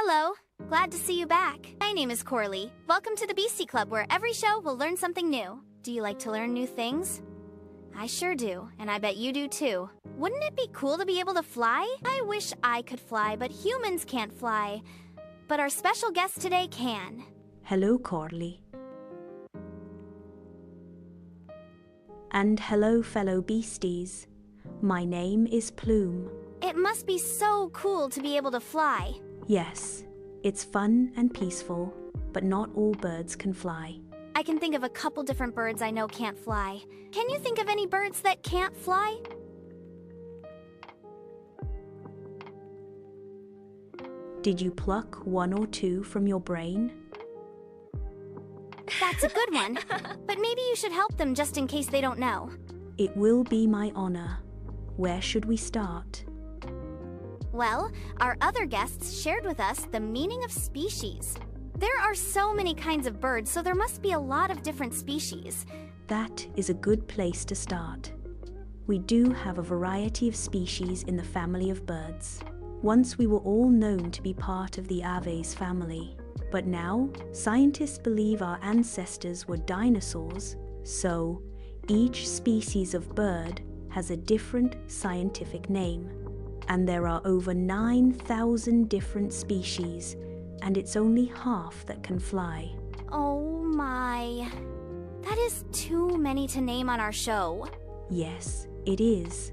Hello, glad to see you back. My name is Coralie. Welcome to the Beastie Club, where every show will learn something new. Do you like to learn new things? I sure do, and I bet you do too. Wouldn't it be cool to be able to fly? I wish I could fly, but humans can't fly. But our special guest today can. Hello, Coralie. And hello, fellow beasties. My name is Plume. It must be so cool to be able to fly. Yes, it's fun and peaceful, but not all birds can fly. I can think of a couple different birds I know can't fly. Can you think of any birds that can't fly? Did you pluck one or two from your brain? That's a good one, but maybe you should help them just in case they don't know. It will be my honor. Where should we start? Well, our other guests shared with us the meaning of species. There are so many kinds of birds, so there must be a lot of different species. That is a good place to start. We do have a variety of species in the family of birds. Once we were all known to be part of the aves family, but now scientists believe our ancestors were dinosaurs, so each species of bird has a different scientific name. And there are over 9,000 different species, and it's only half that can fly. Oh my. That is too many to name on our show. Yes, it is.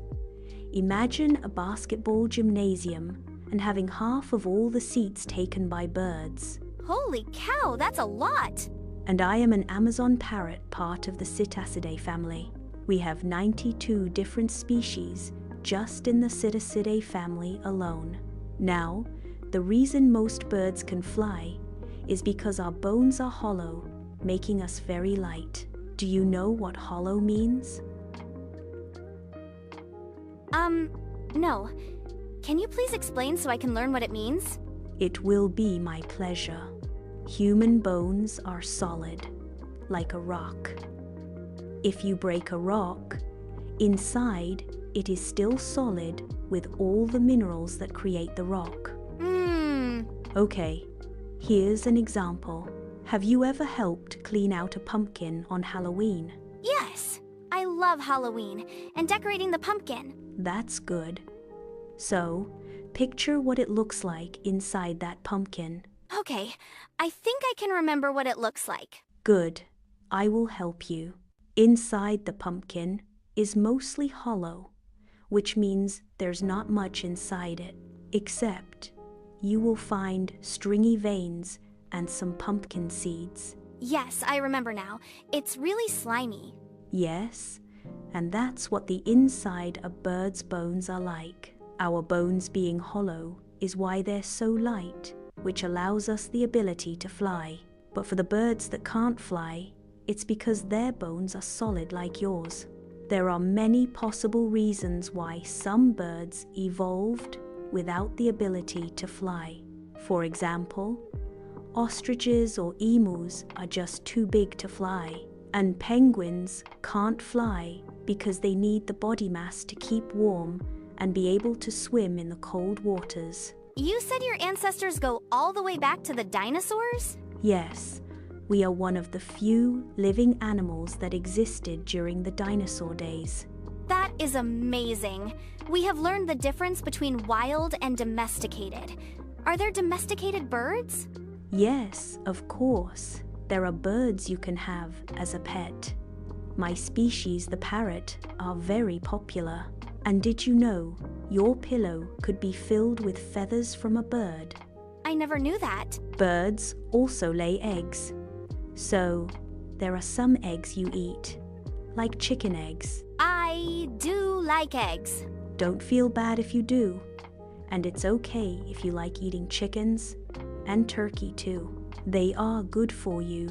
Imagine a basketball gymnasium and having half of all the seats taken by birds. Holy cow, that's a lot! And I am an Amazon parrot, part of the Psittacidae family. We have 92 different species just in the Psittacidae family alone. Now, the reason most birds can fly is because our bones are hollow, making us very light. Do you know what hollow means? No. Can you please explain so I can learn what it means? It will be my pleasure. Human bones are solid, like a rock. If you break a rock, inside it is still solid with all the minerals that create the rock. Okay, here's an example. Have you ever helped clean out a pumpkin on Halloween? Yes, I love Halloween and decorating the pumpkin. That's good. So, picture what it looks like inside that pumpkin. Okay, I think I can remember what it looks like. Good, I will help you. Inside the pumpkin is mostly hollow, which means there's not much inside it, except you will find stringy veins and some pumpkin seeds. Yes, I remember now. It's really slimy. Yes, and that's what the inside of birds' bones are like. Our bones being hollow is why they're so light, which allows us the ability to fly. But for the birds that can't fly, it's because their bones are solid like yours. There are many possible reasons why some birds evolved without the ability to fly. For example, ostriches or emus are just too big to fly, and penguins can't fly because they need the body mass to keep warm and be able to swim in the cold waters. You said your ancestors go all the way back to the dinosaurs? Yes, we are one of the few living animals that existed during the dinosaur days. That is amazing. We have learned the difference between wild and domesticated. Are there domesticated birds? Yes, of course. There are birds you can have as a pet. My species, the parrot, are very popular. And did you know your pillow could be filled with feathers from a bird? I never knew that. Birds also lay eggs. So, there are some eggs you eat, like chicken eggs. I do like eggs. Don't feel bad if you do. And it's okay if you like eating chickens and turkey too. They are good for you,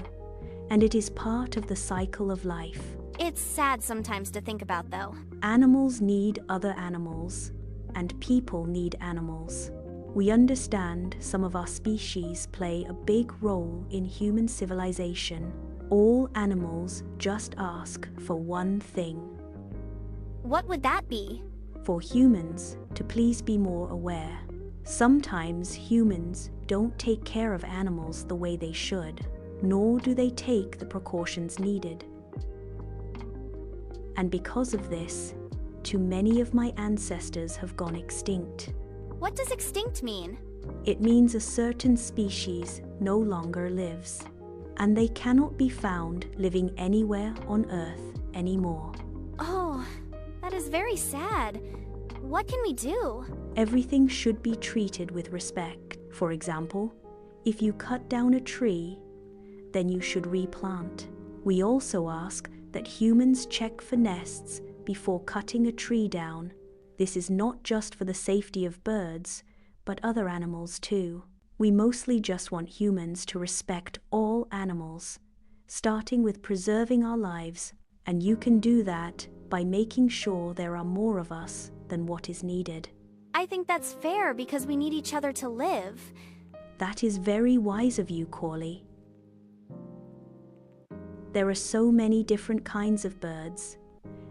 and it is part of the cycle of life. It's sad sometimes to think about, though. Animals need other animals, and people need animals. We understand some of our species play a big role in human civilization. All animals just ask for one thing. What would that be? For humans to please be more aware. Sometimes humans don't take care of animals the way they should, nor do they take the precautions needed. And because of this, too many of my ancestors have gone extinct. What does extinct mean? It means a certain species no longer lives, and they cannot be found living anywhere on Earth anymore. Oh, that is very sad. What can we do? Everything should be treated with respect. For example, if you cut down a tree, then you should replant. We also ask that humans check for nests before cutting a tree down. This is not just for the safety of birds, but other animals too. We mostly just want humans to respect all animals, starting with preserving our lives, and you can do that by making sure there are more of us than what is needed. I think that's fair because we need each other to live. That is very wise of you, Corely. There are so many different kinds of birds,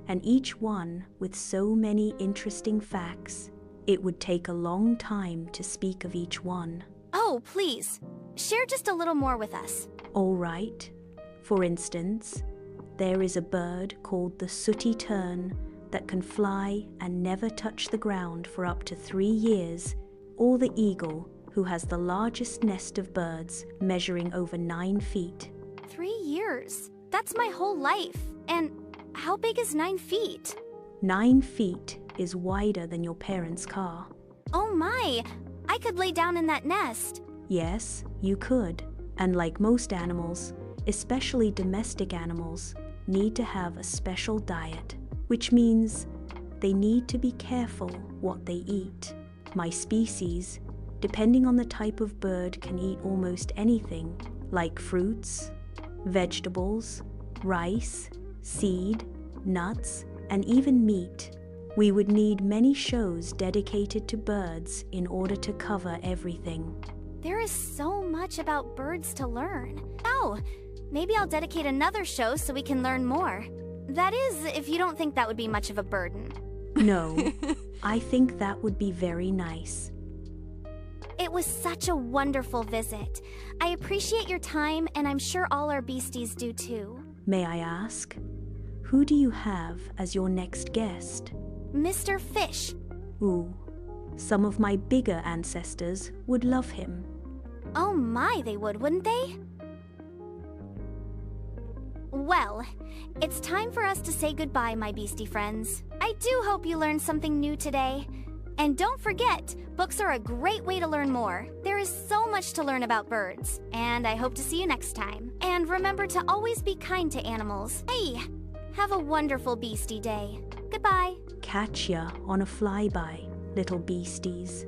and each one with so many interesting facts. It would take a long time to speak of each one. Oh, please, share just a little more with us. All right. For instance, there is a bird called the sooty tern that can fly and never touch the ground for up to 3 years, or the eagle, who has the largest nest of birds, measuring over 9 feet. 3 years? That's my whole life. And how big is 9 feet? 9 feet is wider than your parents' car. Oh my! I could lay down in that nest. Yes, you could. And like most animals, especially domestic animals, need to have a special diet, which means they need to be careful what they eat. My species, depending on the type of bird, can eat almost anything, like fruits, vegetables, rice, seed, nuts, and even meat. We would need many shows dedicated to birds in order to cover everything. There is so much about birds to learn. Oh, maybe I'll dedicate another show so we can learn more. That is, if you don't think that would be much of a burden. No, I think that would be very nice. It was such a wonderful visit. I appreciate your time, and I'm sure all our beasties do too. May I ask, who do you have as your next guest? Mr. Fish. Ooh, some of my bigger ancestors would love him. Oh my, they would, wouldn't they? Well, it's time for us to say goodbye, my beastie friends. I do hope you learned something new today. And don't forget, books are a great way to learn more. There is so much to learn about birds. And I hope to see you next time. And remember to always be kind to animals. Hey, have a wonderful beastie day. Goodbye. Catch ya on a flyby, little beasties.